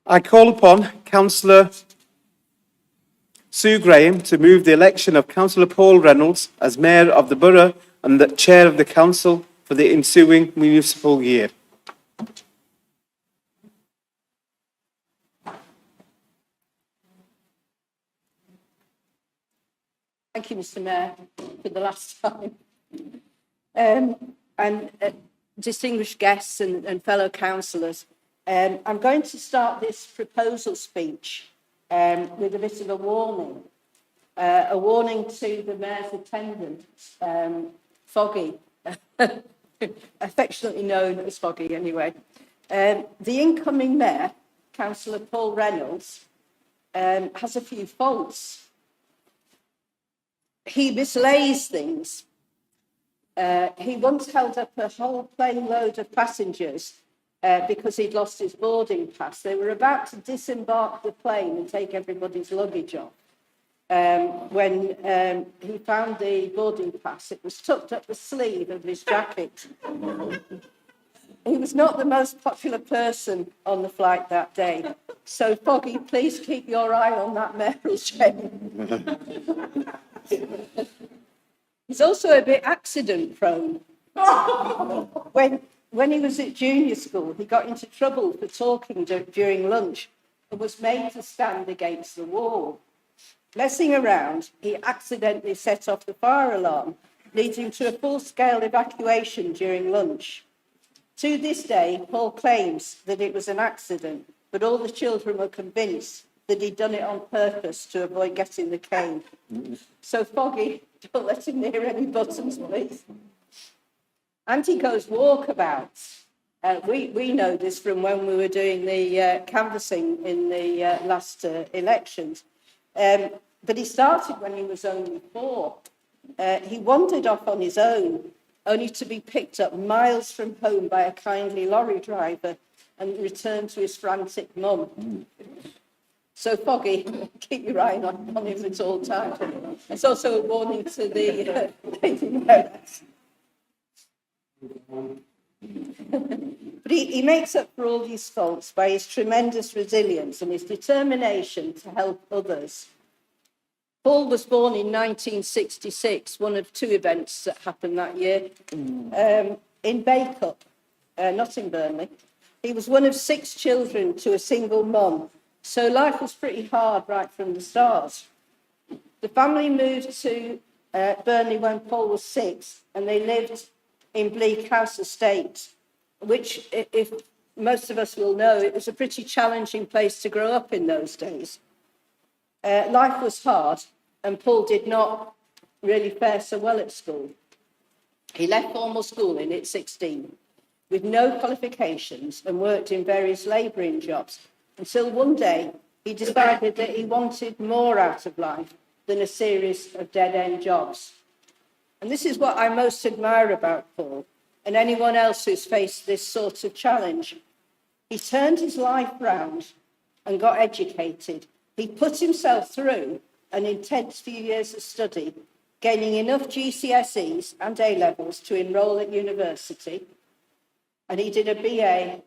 I call upon Councillor Sue Graham to move the election of Councillor Paul Reynolds as Mayor of the Borough and the Chair of the Council for the ensuing municipal year. Thank you, Mr. Mayor, for the last time. And distinguished guests and fellow councillors, I'm going to start this proposal speech with a bit of a warning to the Mayor's attendant, Foggy, affectionately known as Foggy anyway. The incoming Mayor, Councillor Paul Reynolds, has a few faults. He mislays things. He once held up a whole plane load of passengers because he'd lost his boarding pass. They were about to disembark the plane and take everybody's luggage off. When he found the boarding pass, it was tucked up the sleeve of his jacket. He was not the most popular person on the flight that day. So, Foggy, please keep your eye on that mayoral chain. He's also a bit accident prone. When he was at junior school, he got into trouble for talking during lunch and was made to stand against the wall. Messing around, he accidentally set off the fire alarm, leading to a full-scale evacuation during lunch. To this day, Paul claims that it was an accident, but all the children were convinced that he'd done it on purpose to avoid getting the cane. So, Foggy, don't let him near any buttons, please. And he goes walkabouts. We know this from when we were doing the canvassing in the last elections. But he started when he was only 4. He wandered off on his own, only to be picked up miles from home by a kindly lorry driver and returned to his frantic mum. So, Foggy, keep your eye on him at all times. It's also a warning to the lady mayoress. But he makes up for all these faults by his tremendous resilience and his determination to help others. Paul was born in 1966, one of 2 events that happened that year, in Bacup, not in Burnley. He was one of 6 children to a single mum. So life was pretty hard right from the start. The family moved to Burnley when Paul was 6, and they lived in Bleak House Estate, which, if most of us will know, it was a pretty challenging place to grow up in those days. Life was hard, and Paul did not really fare so well at school. He left formal schooling at 16 with no qualifications and worked in various labouring jobs, until one day he decided that he wanted more out of life than a series of dead-end jobs. And this is what I most admire about Paul and anyone else who's faced this sort of challenge. He turned his life round and got educated. He put himself through an intense few years of study, gaining enough GCSEs and A-levels to enrol at university. And he did a BA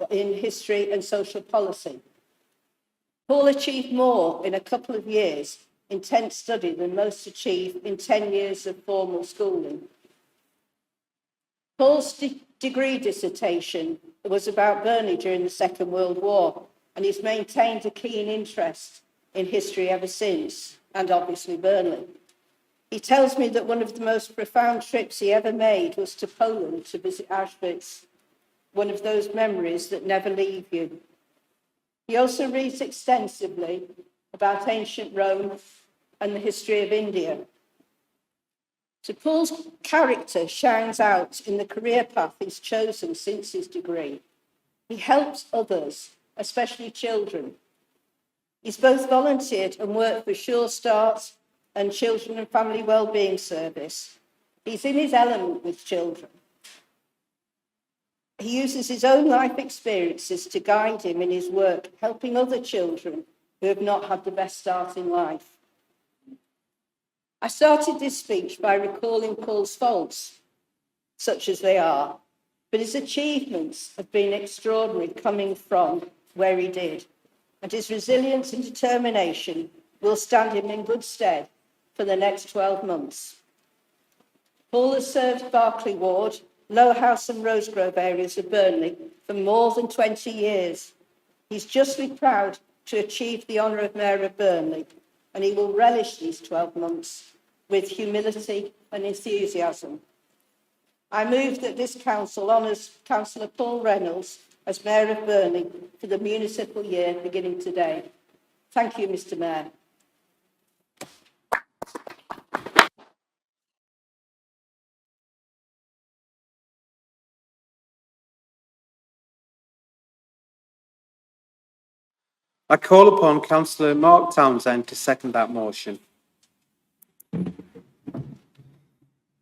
in history and social policy. Paul achieved more in a couple of years intense study than most achieve in 10 years of formal schooling. Paul's degree dissertation was about Burnley during the Second World War, and he's maintained a keen interest in history ever since, and obviously Burnley. He tells me that one of the most profound trips he ever made was to Poland to visit Auschwitz, one of those memories that never leave you. He also reads extensively about ancient Rome and the history of India. So Paul's character shines out in the career path he's chosen since his degree. He helps others, especially children. He's both volunteered and worked for Sure Start and Children and Family Wellbeing Service. He's in his element with children. He uses his own life experiences to guide him in his work, helping other children who have not had the best start in life. I started this speech by recalling Paul's faults, such as they are, but his achievements have been extraordinary, coming from where he did, and his resilience and determination will stand him in good stead for the next 12 months. Paul has served Berkeley Ward, Low House and Rosegrove areas of Burnley for more than 20 years. He's justly proud to achieve the honour of Mayor of Burnley, and he will relish these 12 months with humility and enthusiasm. I move that this council honours Councillor Paul Reynolds as Mayor of Burnley for the municipal year beginning today. Thank you, Mr Mayor. I call upon Councillor Mark Townsend to second that motion.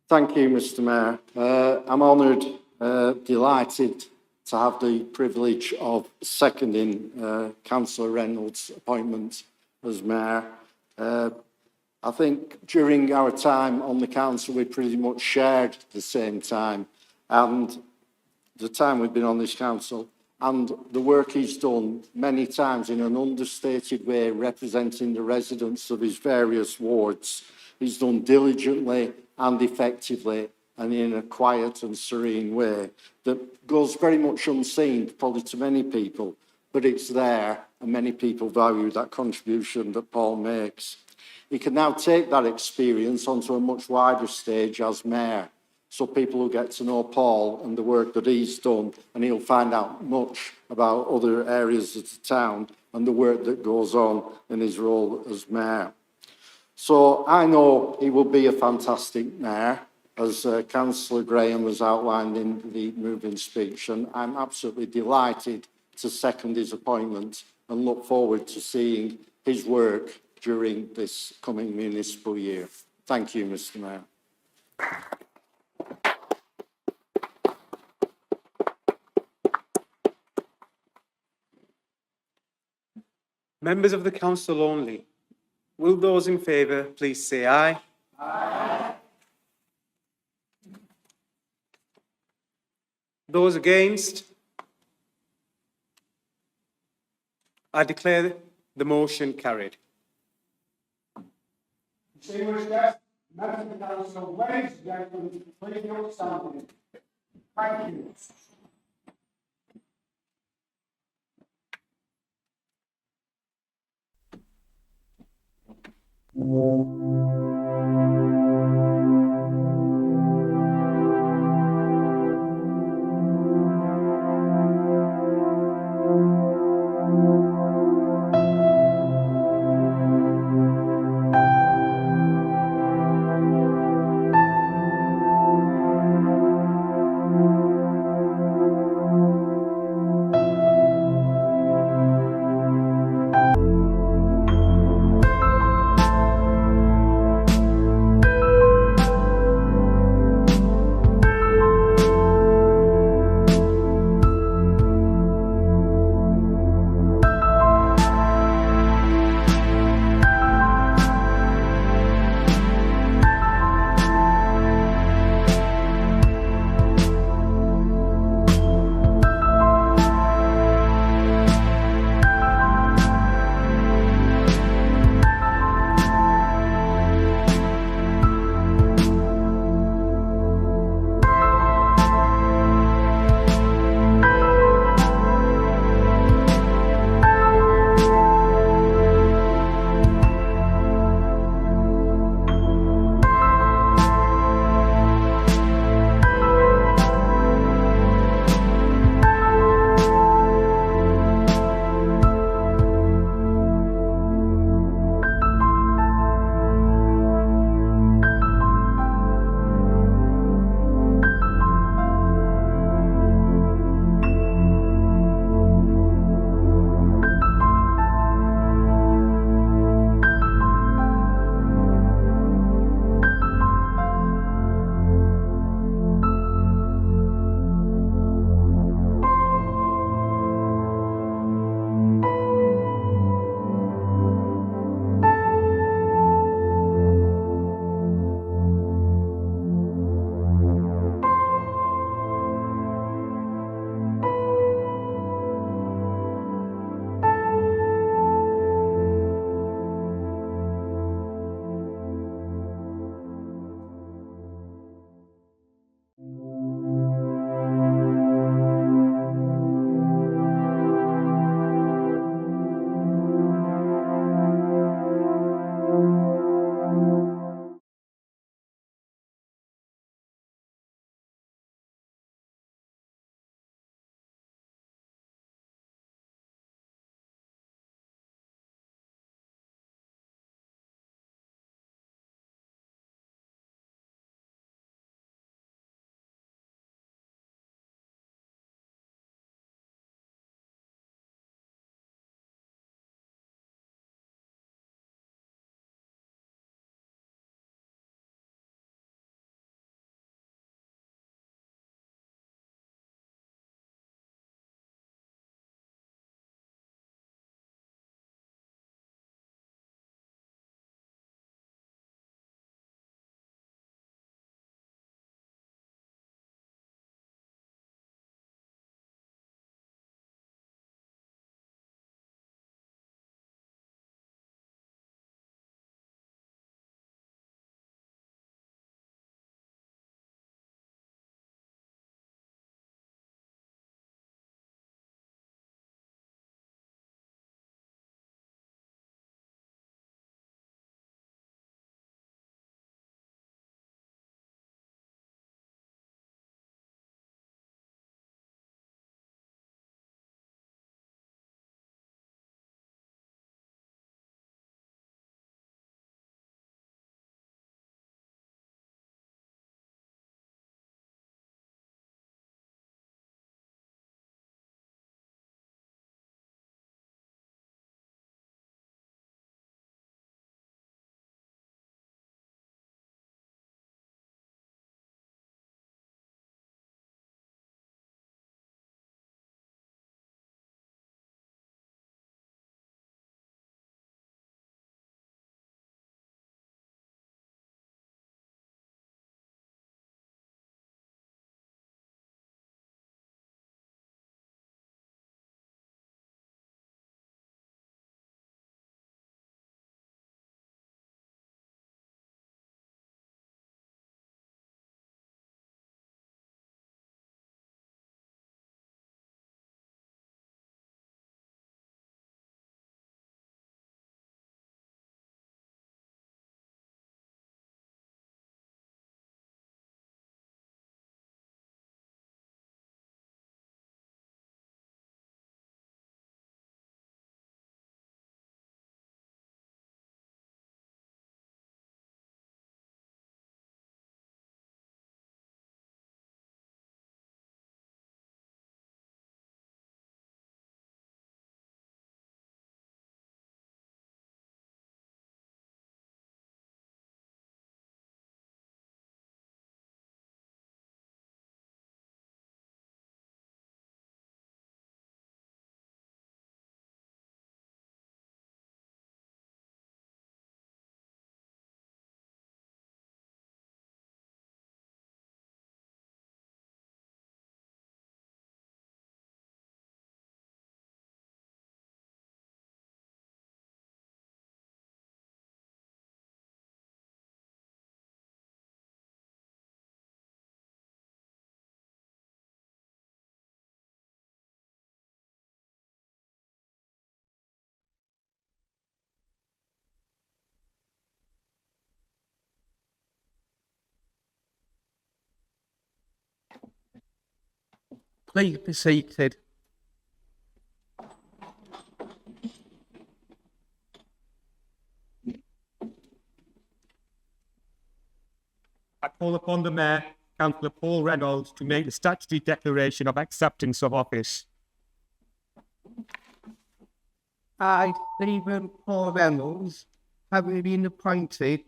Thank you, Mr Mayor. I'm honoured, delighted to have the privilege of seconding Councillor Reynolds' appointment as Mayor. I think during our time on the council, we pretty much shared the same time, and the time we've been on this council, and the work he's done many times in an understated way, representing the residents of his various wards. He's done diligently and effectively and in a quiet and serene way that goes very much unseen, probably to many people, but it's there, and many people value that contribution that Paul makes. He can now take that experience onto a much wider stage as Mayor, so people will get to know Paul and the work that he's done, and he'll find out much about other areas of the town and the work that goes on in his role as Mayor. So I know he will be a fantastic Mayor, as Councillor Graham has outlined in the moving speech, and I'm absolutely delighted to second his appointment and look forward to seeing his work during this coming municipal year. Thank you, Mr Mayor. Members of the council only, will those in favour please say aye? Aye. Those against? I declare the motion carried. Distinguished guests, members of the council, ladies and gentlemen, please don't stand. Thank you. Please be seated. I call upon the Mayor, Councillor Paul Reynolds, to make the statutory declaration of acceptance of office. I, Stephen Paul Reynolds, having been appointed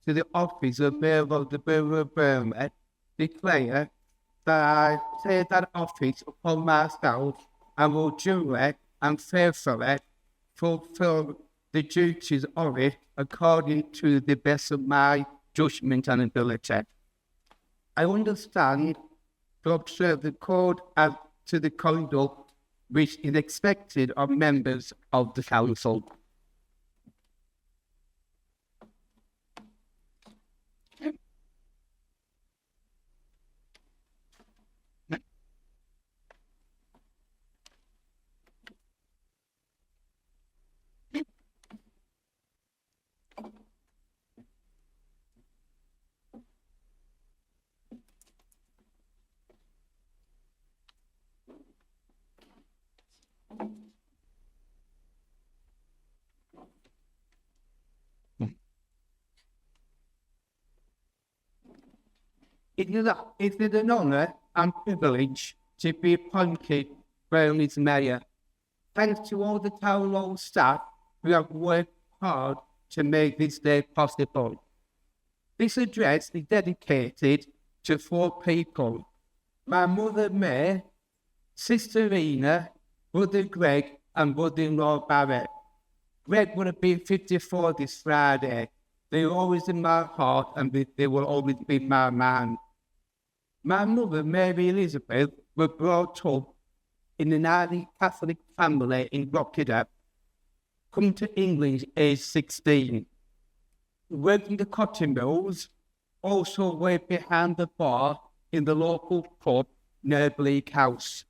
to the office of Mayor of the Borough of Burnley, declare that I take that office upon myself and will duly and faithfully fulfil the duties of it according to the best of my judgment and ability. I understand to observe the code as to the conduct which is expected of members of the council. It is an honour and privilege to be appointed Burnley's Mayor. Thanks to all the town hall staff who have worked hard to make this day possible. This address is dedicated to 4 people: my mother May, sister Ina, brother Greg and brother-in-law Barrett. Greg would have been 54 this Friday. They're always in my heart and they will always be my man. My mother, Mary Elizabeth, was brought up in an Irish Catholic family in Rochdale. Come to England aged 16. Worked in the cotton mills, also worked behind the bar in the local pub near Bleak House.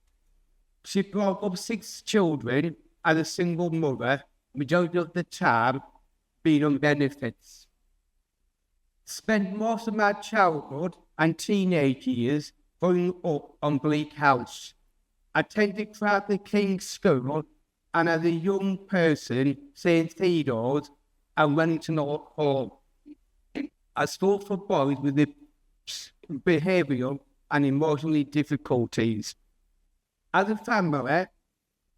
She brought up 6 children and a single mother, majority of the time being on benefits. Spent most of my childhood and teenage years growing up on Bleak House. Attended Cradley King's School and as a young person, St. Theodore's and Wellington Hall. A school for boys with behavioural and emotional difficulties. As a family,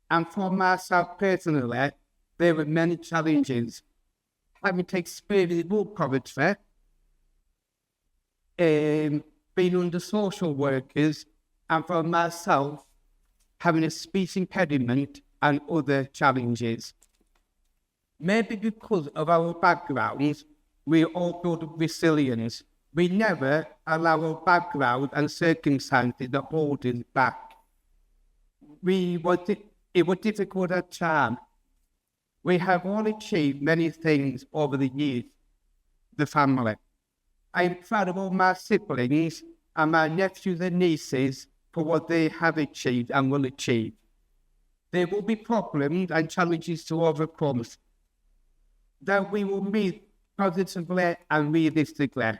and for myself personally, there were many challenges. Having to experience work poverty, being under social workers, and for myself, having a speech impediment and other challenges. Maybe because of our backgrounds, we all build resilience. We never allow our background and circumstances to hold us back. It was difficult at times. We have all achieved many things over the years, the family. I am proud of all my siblings and my nephews and nieces for what they have achieved and will achieve. There will be problems and challenges to overcome that we will meet positively and realistically.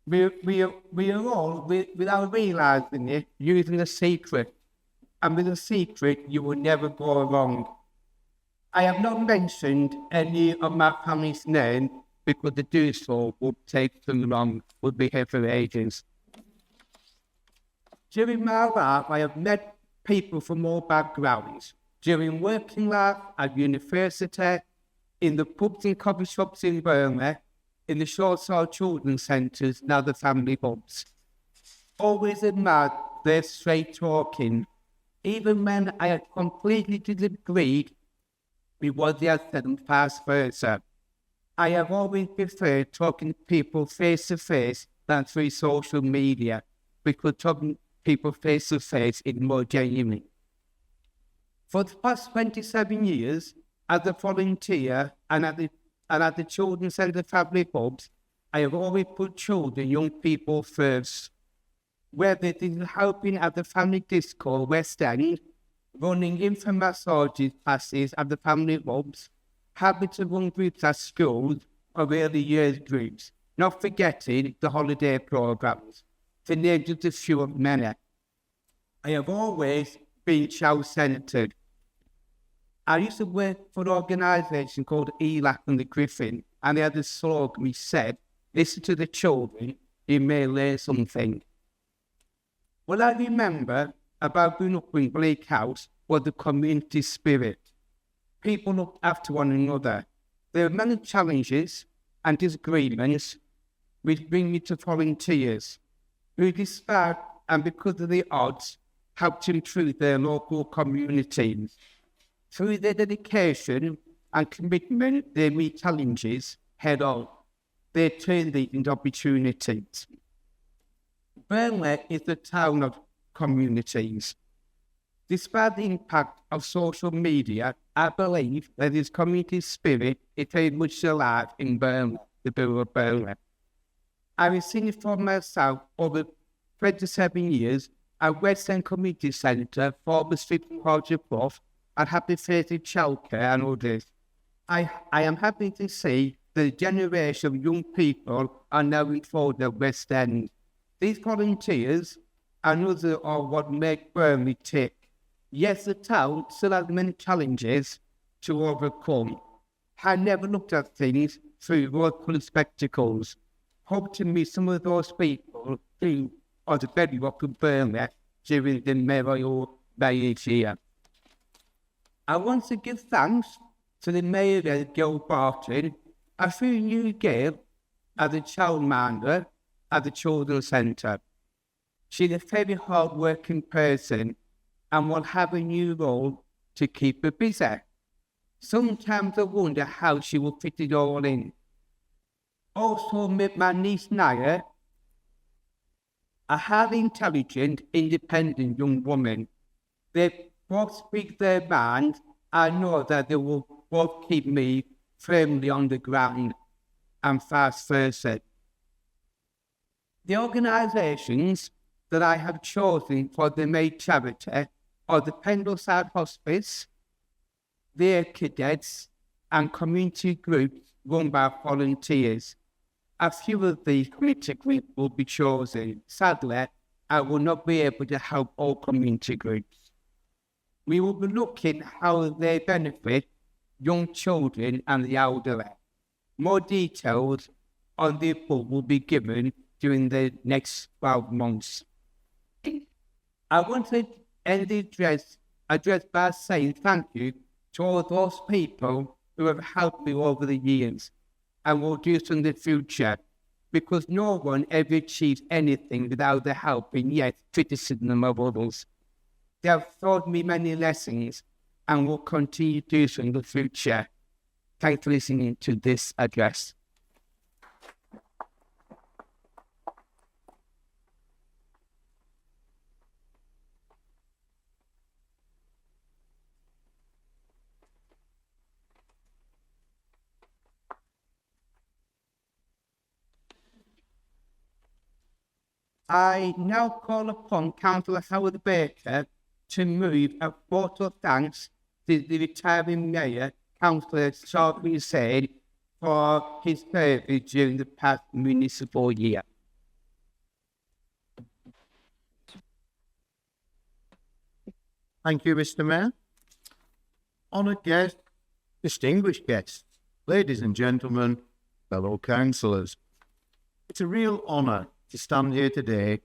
We are all, without realising it, using a secret. And with a secret, you will never go wrong. I have not mentioned any of my family's name because to do so would take too long, would be here for ages. During my life, I have met people from all backgrounds. During working life, at university, in the pubs and coffee shops in Burnley, in the short-sale children's centres and other family pubs. Always admired their straight talking, even when I had completely disagreed with what they had said and vice versa. I have always preferred talking to people face to face than through social media, because talking to people face to face is more genuine. For the past 27 years, as a volunteer and at the Children's Centre Family Pubs, I have always put children, young people first. Whether it is helping at the Family Disco West End, running infant massages classes at the family pubs, having to run groups at schools or early years groups, not forgetting the holiday programmes, to name just a few of many. I have always been child-centred. I used to work for an organisation called ELAC and the Griffin, and they had a slogan which said, "Listen to the children, you may learn something." What I remember about growing up in Blake House was the community spirit. People looked after one another. There were many challenges and disagreements which bring me to volunteers who, despite and because of the odds, helped to improve their local communities. Through their dedication and commitment, they meet challenges head on. They turn these into opportunities. Burnley is the town of communities. Despite the impact of social media, I believe that this community spirit is very much alive in Burnley, the borough of Burnley. I have seen it for myself over 27 years at West End Community Centre, former Street Project Bluff, and Happy Faces Childcare and others. I am happy to see the generation of young people are now involved at West End. These volunteers and others are what make Burnley tick. Yes, the town still has many challenges to overcome. I never looked at things through rose-coloured spectacles. Hope to meet some of those people who are the bedrock of Burnley during the mayoral year. I want to give thanks to the Mayor, Gil Barton, and through you, Gail, as a childminder at the Children's Centre. She's a very hard-working person and will have a new role to keep her busy. Sometimes I wonder how she will fit it all in. Also, met my niece Naya, a highly intelligent, independent young woman. They both speak their mind. I know that they will both keep me firmly on the ground and vice versa. The organisations that I have chosen for the main charity are the Pendleside Hospice, their cadets, and community groups run by volunteers. A few of these community groups will be chosen. Sadly, I will not be able to help all community groups. We will be looking how they benefit young children and the elderly. More details on the above will be given during the next 12 months. I want to end the address by saying thank you to all those people who have helped me over the years and will do so in the future, because no one ever achieves anything without the help and yet criticism of others. They have taught me many lessons and will continue to do so in the future. Thanks for listening to this address. I now call upon Councillor Howard Baker to move a vote of thanks to the retiring Mayor, Councillor Charles Hussain, for his service during the past municipal year. Thank you, Mr. Mayor. Honoured guests, distinguished guests, ladies and gentlemen, fellow councillors. It's a real honour to stand here today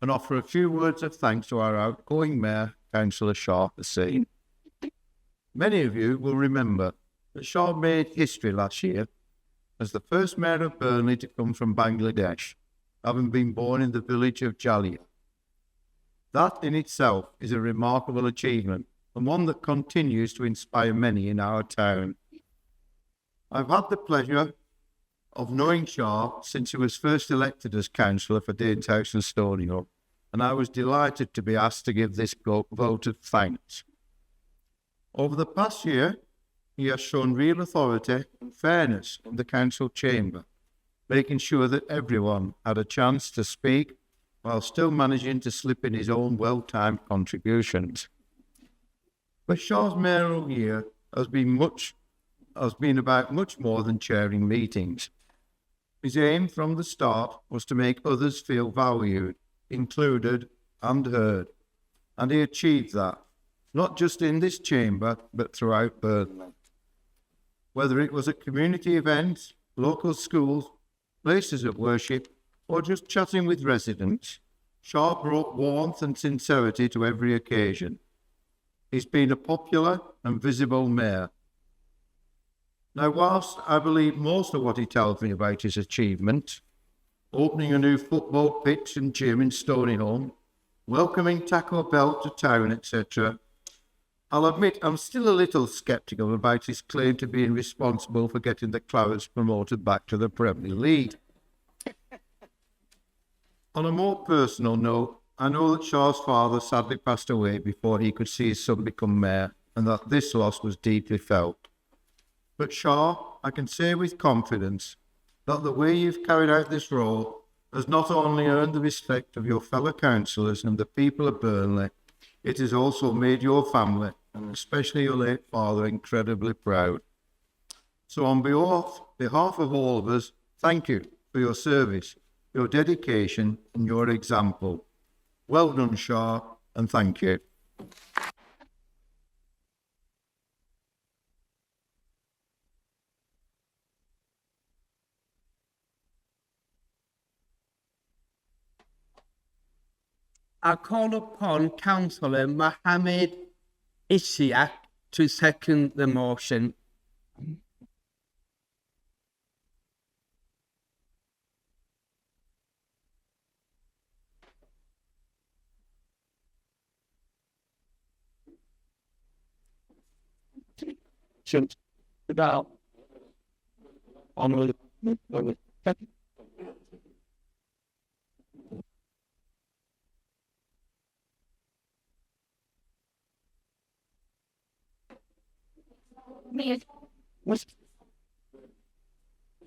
and offer a few words of thanks to our outgoing Mayor, Councillor Shah Hussain. Many of you will remember that Shah made history last year as the first Mayor of Burnley to come from Bangladesh, having been born in the village of Jalia. That in itself is a remarkable achievement and one that continues to inspire many in our town. I've had the pleasure of knowing Shah since he was first elected as councillor for Daneshouse and Stonyhope, and I was delighted to be asked to give this vote of thanks. Over the past year, he has shown real authority and fairness in the council chamber, making sure that everyone had a chance to speak while still managing to slip in his own well-timed contributions. But Shah's mayoral year has been about much more than chairing meetings. His aim from the start was to make others feel valued, included and heard. and he achieved that, not just in this chamber, but throughout Burnley. Whether it was at community events, local schools, places of worship, or just chatting with residents, Shaw brought warmth and sincerity to every occasion. He's been a popular and visible mayor. Now, whilst I believe most of what he tells me about his achievements, opening a new football pitch and gym in Stonyholm, welcoming Taco Bell to town, etc., I'll admit I'm still a little sceptical about his claim to being responsible for getting the Clouds promoted back to the Premier League. On a more personal note, I know that Shaw's father sadly passed away before he could see his son become mayor, and that this loss was deeply felt. But Shaw, I can say with confidence that the way you've carried out this role has not only earned the respect of your fellow councillors and the people of Burnley, it has also made your family, and especially your late father, incredibly proud. So on behalf of all of us, thank you for your service, your dedication and your example. Well done, Shaw, and thank you. I call upon Councillor Mohammed Ishaq to second the motion. Should about on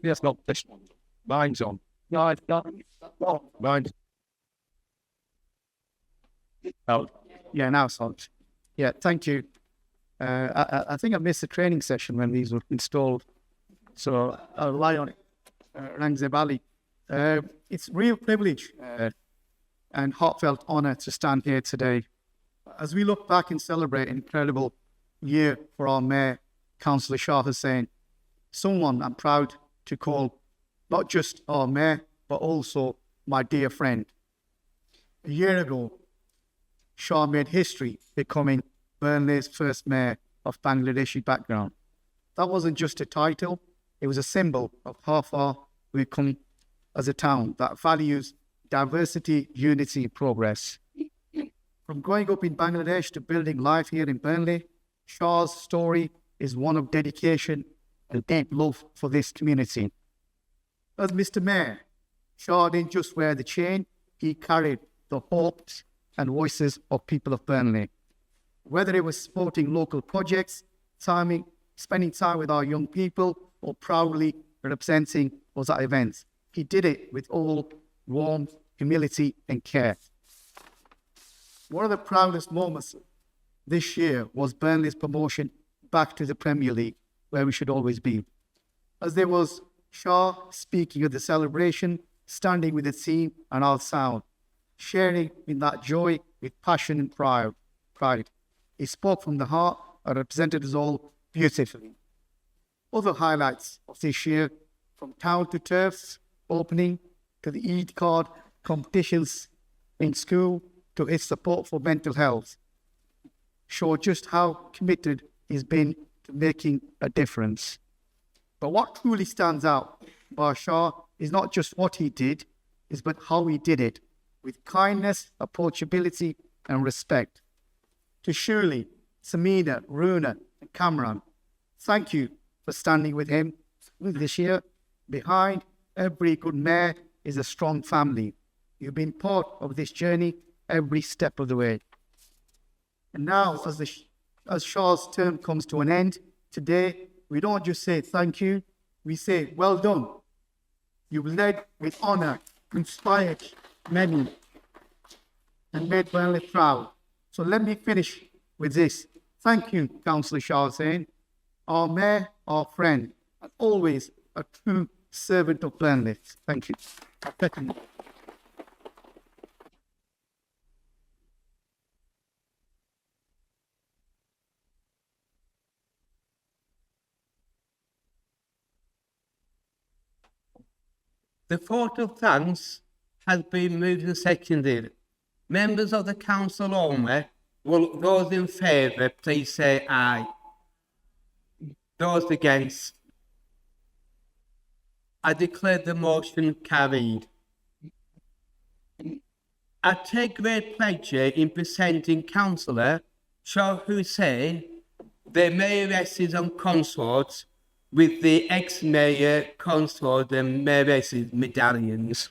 Yes, not this one. Mine's on. No, I've got mine's. Oh, Yeah, now it's on. Yeah, thank you. I think I missed the training session when these were installed, so I'll rely on it. Rangzeb Ali. It's a real privilege and heartfelt honour to stand here today. As we look back and celebrate an incredible year for our Mayor, Councillor Shah Hussain, someone I'm proud to call not just our Mayor, but also my dear friend. A year ago, Shah made history becoming Burnley's first mayor of Bangladeshi background. That wasn't just a title, it was a symbol of how far we've come as a town that values diversity, unity, and progress. From growing up in Bangladesh to building life here in Burnley, Shah's story is one of dedication and deep love for this community. As Mr. Mayor, Shah didn't just wear the chain, he carried the hopes and voices of people of Burnley. Whether it was supporting local projects, spending time with our young people, or proudly representing us at events, he did it with all warmth, humility, and care. One of the proudest moments this year was Burnley's promotion back to the Premier League, where we should always be. As there was Shah speaking at the celebration, standing with the team and our sound, sharing in that joy with passion and pride. He spoke from the heart and represented us all beautifully. Other highlights of this year, from town to turfs opening, to the Eid card competitions in school, to his support for mental health, show just how committed he's been to making a difference. But what truly stands out about Shah is not just what he did, but how he did it, with kindness, approachability, and respect. To Shirley, Samina, Runa, and Cameron, thank you for standing with him this year. Behind every good mayor is a strong family. You've been part of this journey every step of the way. And now, as Shah's term comes to an end, today, we don't just say thank you, we say well done. You've led with honour, inspired many, and made Burnley proud. So let me finish with this. Thank you, Councillor Shah Hussain, our mayor, our friend, and always a true servant of Burnley. Thank you. The vote of thanks has been moved and seconded. Members of the council only, will those in favour please say aye. Those against? I declare the motion carried. I take great pleasure in presenting Councillor Shah Hussain, the Mayoresses and Consorts, with the ex-Mayor, Consort and Mayoresses medallions.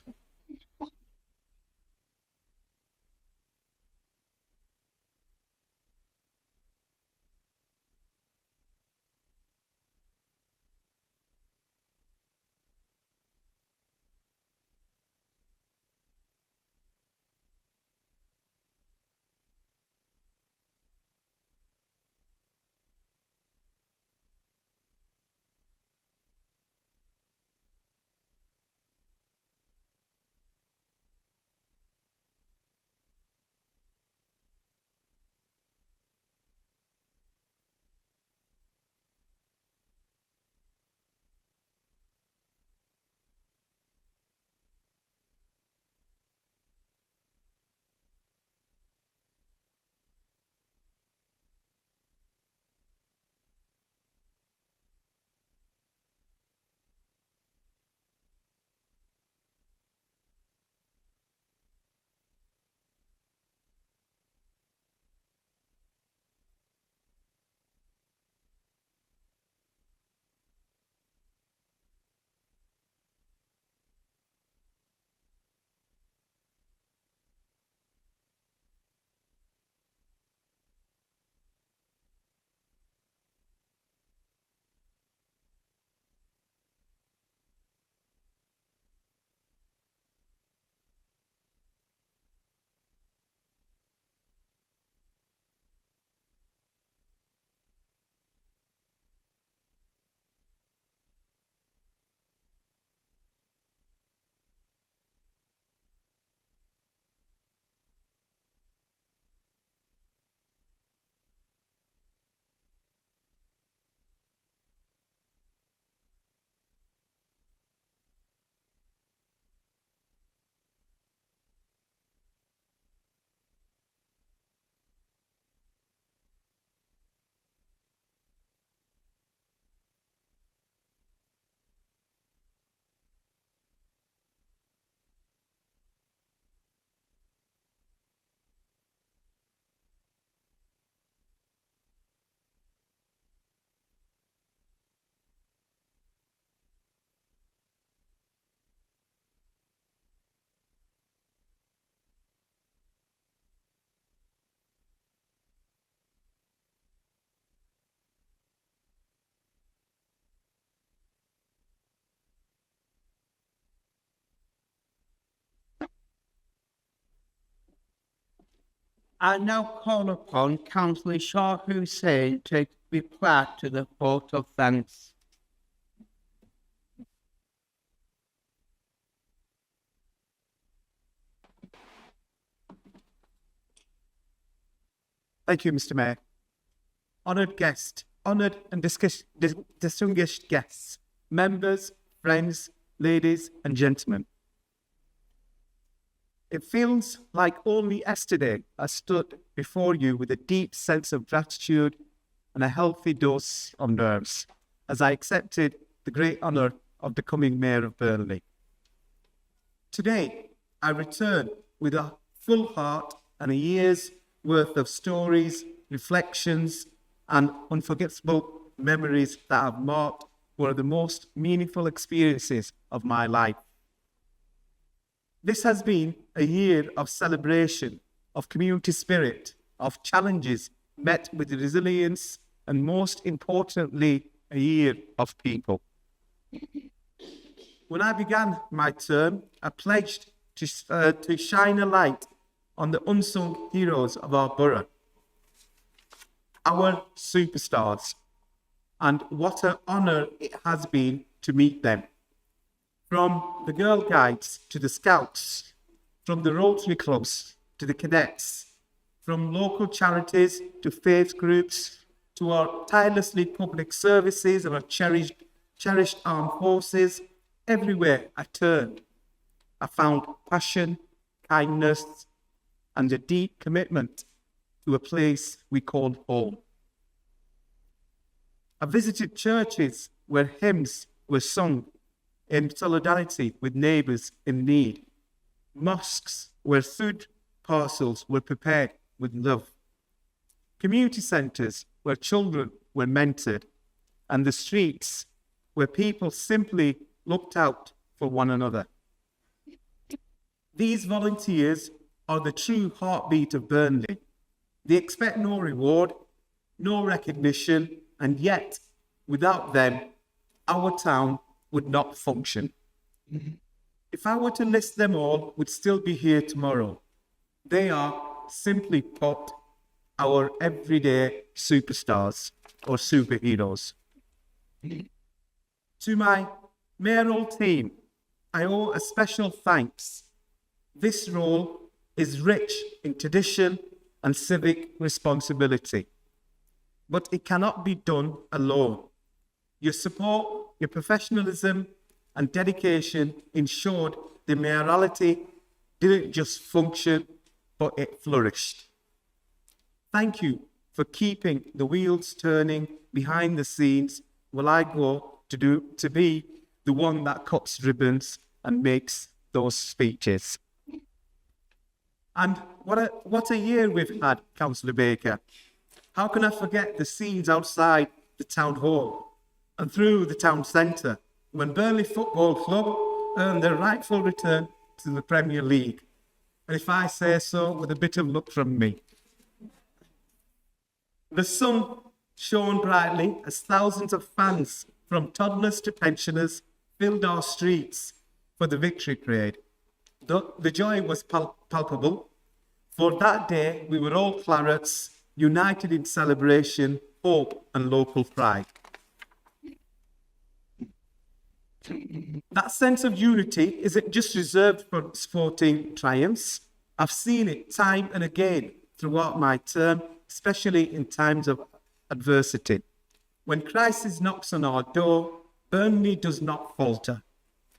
I now call upon Councillor Shah Hussain to reply to the vote of thanks. Thank you, Mr. Mayor. Honoured guest, honoured and distinguished guests, members, friends, ladies and gentlemen. It feels like only yesterday I stood before you with a deep sense of gratitude and a healthy dose of nerves as I accepted the great honour of becoming Mayor of Burnley. Today, I return with a full heart and a year's worth of stories, reflections, and unforgettable memories that have marked one of the most meaningful experiences of my life. This has been a year of celebration, of community spirit, of challenges met with resilience, and most importantly, a year of people. When I began my term, I pledged to shine a light on the unsung heroes of our borough, our superstars, and what an honour it has been to meet them. From the Girl Guides to the Scouts, from the Rotary Clubs to the Cadets, from local charities to faith groups, to our tirelessly public services and our cherished armed forces, everywhere I turned, I found passion, kindness, and a deep commitment to a place we called home. I visited churches where hymns were sung in solidarity with neighbours in need, mosques where food parcels were prepared with love, community centres where children were mentored, and the streets where people simply looked out for one another. These volunteers are the true heartbeat of Burnley. They expect no reward, no recognition, and yet, without them, our town would not function. If I were to list them all, we'd still be here tomorrow. They are, simply put, our everyday superstars or superheroes. To my mayoral team, I owe a special thanks. This role is rich in tradition and civic responsibility, but it cannot be done alone. Your support, your professionalism and dedication ensured the mayoralty didn't just function, but it flourished. Thank you for keeping the wheels turning behind the scenes while I go to be the one that cuts ribbons and makes those speeches. And what a year we've had, Councillor Baker. How can I forget the scenes outside the town hall and through the town centre when Burnley Football Club earned their rightful return to the Premier League? And if I say so, with a bit of luck from me. The sun shone brightly as thousands of fans, from toddlers to pensioners, filled our streets for the victory parade. The joy was palpable. For that day, we were all clarets, united in celebration, hope, and local pride. That sense of unity isn't just reserved for sporting triumphs. I've seen it time and again throughout my term, especially in times of adversity. When crisis knocks on our door, Burnley does not falter.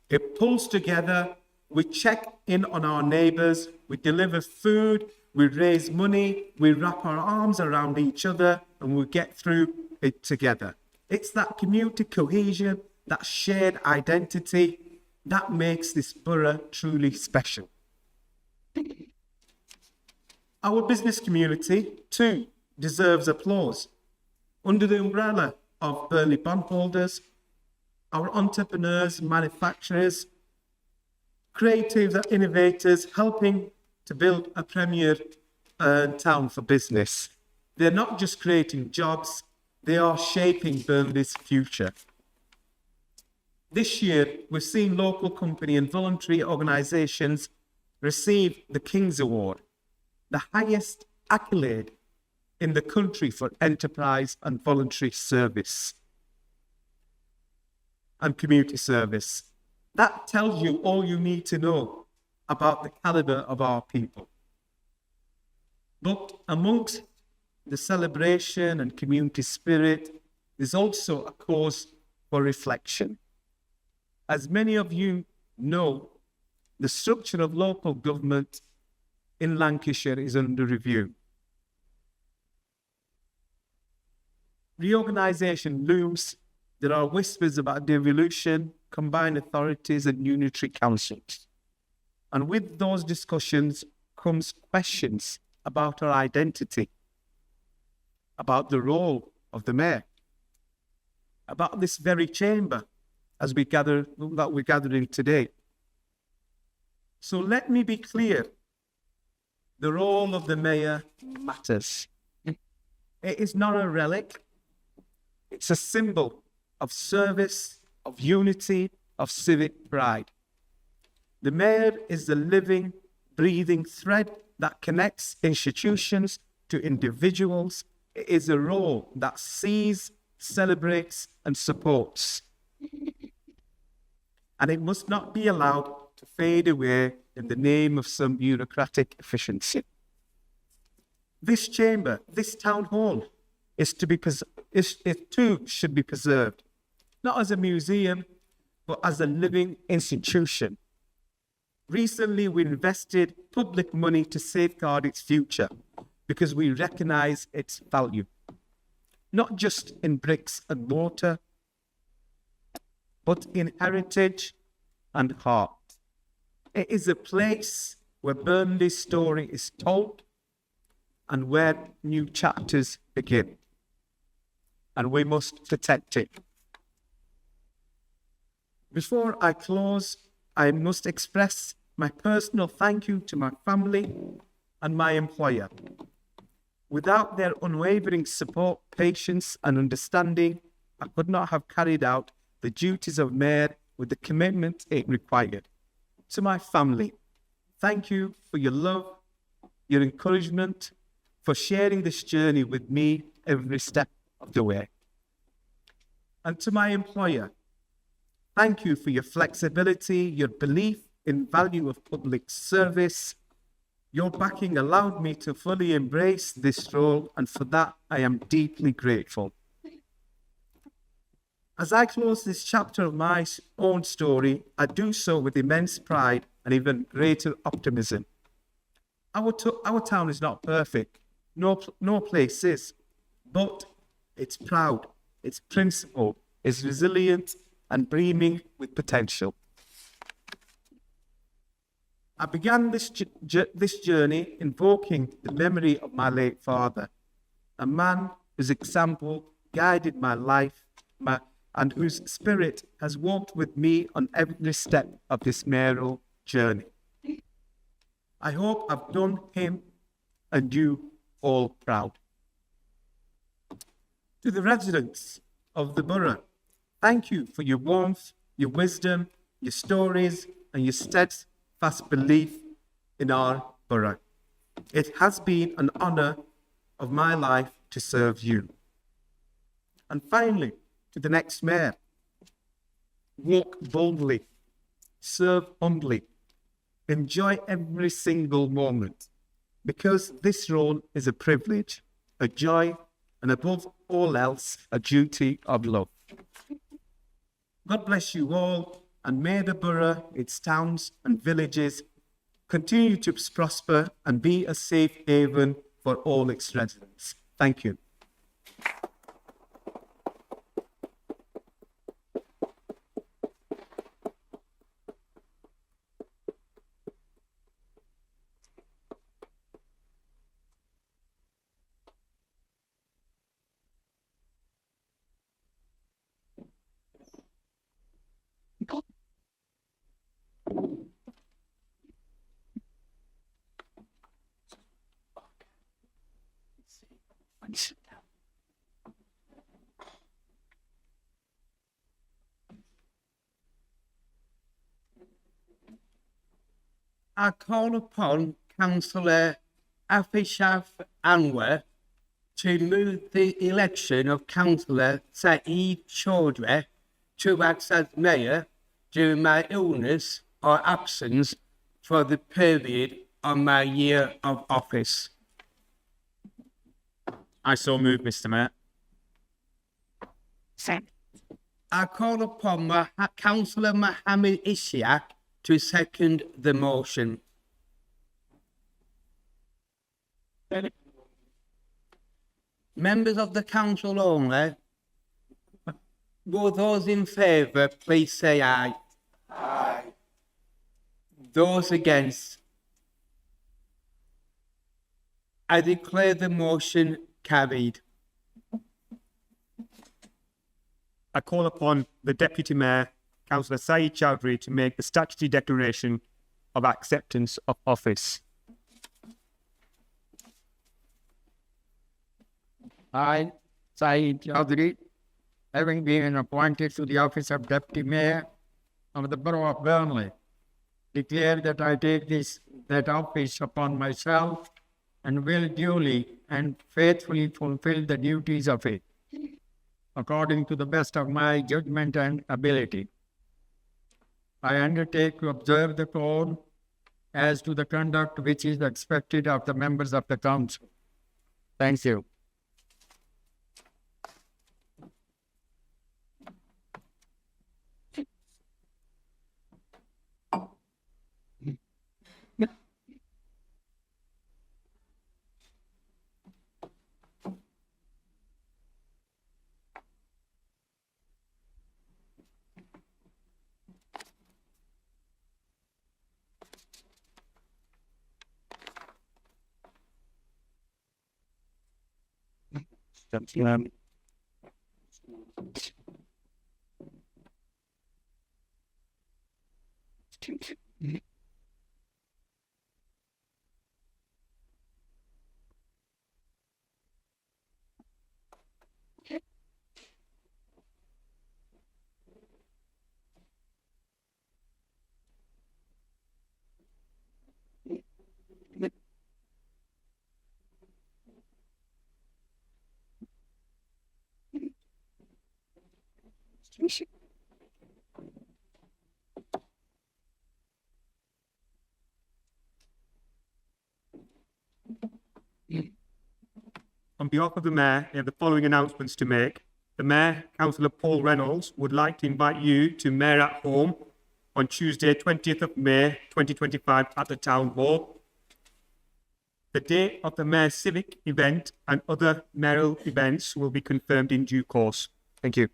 It pulls together. We check in on our neighbours, we deliver food, we raise money, we wrap our arms around each other, and we get through it together. It's that community cohesion, that shared identity, that makes this borough truly special. Our business community, too, deserves applause. Under the umbrella of Burnley bondholders, our entrepreneurs, manufacturers, creatives and innovators helping to build a premier town for business. They're not just creating jobs, they are shaping Burnley's future. This year, we've seen local company and voluntary organisations receive the King's Award, the highest accolade in the country for enterprise and voluntary service and community service. That tells you all you need to know about the calibre of our people. But amongst the celebration and community spirit, there's also a cause for reflection. As many of you know, the structure of local government in Lancashire is under review. Reorganisation looms. There are whispers about devolution, combined authorities and unitary councils. And with those discussions comes questions about our identity, about the role of the mayor, about this very chamber as we're gathering today. So let me be clear. The role of the mayor matters. It is not a relic. It's a symbol of service, of unity, of civic pride. The mayor is the living, breathing thread that connects institutions to individuals. It is a role that sees, celebrates, and supports. And it must not be allowed to fade away in the name of some bureaucratic efficiency. This chamber, this town hall, it too should be preserved, not as a museum, but as a living institution. Recently, we invested public money to safeguard its future because we recognise its value, not just in bricks and mortar, but in heritage and heart. It is a place where Burnley's story is told and where new chapters begin. And we must protect it. Before I close, I must express my personal thank you to my family and my employer. Without their unwavering support, patience, and understanding, I could not have carried out the duties of mayor with the commitment it required. To my family, thank you for your love, your encouragement, for sharing this journey with me every step of the way. And to my employer, thank you for your flexibility, your belief in value of public service. Your backing allowed me to fully embrace this role, and for that I am deeply grateful. As I close this chapter of my own story, I do so with immense pride and even greater optimism. Our town is not perfect, no place is, but it's proud, it's principled, it's resilient and brimming with potential. I began this journey invoking the memory of my late father, a man whose example guided my life and whose spirit has walked with me on every step of this mayoral journey. I hope I've done him and you all proud. To the residents of the borough, thank you for your warmth, your wisdom, your stories, and your steadfast belief in our borough. It has been an honour of my life to serve you. And finally, to the next mayor, walk boldly, serve humbly, enjoy every single moment, because this role is a privilege, a joy, and above all else, a duty of love. God bless you all, and may the borough, its towns and villages continue to prosper and be a safe haven for all its residents. Thank you. I call upon Councillor Afishaf Anwar to move the election of Councillor Saeed Chaudhry to act as Mayor during my illness or absence for the period of my year of office. I so move, Mr. Mayor. I call upon Councillor Mohammed Ishiak to second the motion. Members of the council only, will those in favour please say aye. Aye. Those against? I declare the motion carried. I call upon the Deputy Mayor, Councillor Saeed Chaudhry, to make the statutory declaration of acceptance of office. I, Saeed Chaudhry, having been appointed to the office of Deputy Mayor of the Borough of Burnley, declare that I take that office upon myself and will duly and faithfully fulfill the duties of it, according to the best of my judgment and ability. I undertake to observe the code as to the conduct which is expected of the members of the council. Thank you. On behalf of the Mayor, I have the following announcements to make. The Mayor, Councillor Paul Reynolds, would like to invite you to Mayor at Home on Tuesday, 20th of May, 2025 at the Town Hall. The date of the Mayor's civic event and other mayoral events will be confirmed in due course. Thank you.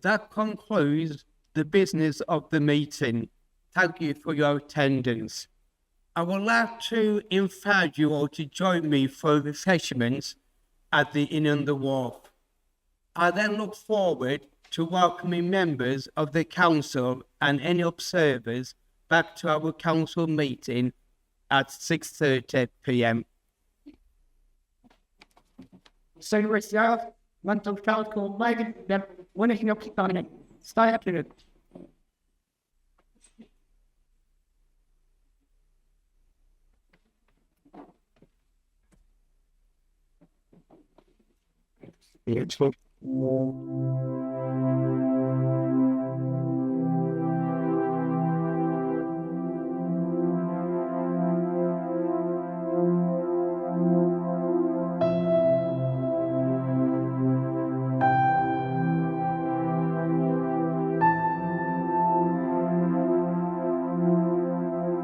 That concludes the business of the meeting. Thank you for your attendance. I would like to invite you all to join me for refreshments at the Inn on the Wharf. I then look forward to welcoming members of the council and any observers back to our council meeting at 6:30 p.m. So, yourself, mental council, maybe then when is your starting? Stay up to it. Beautiful.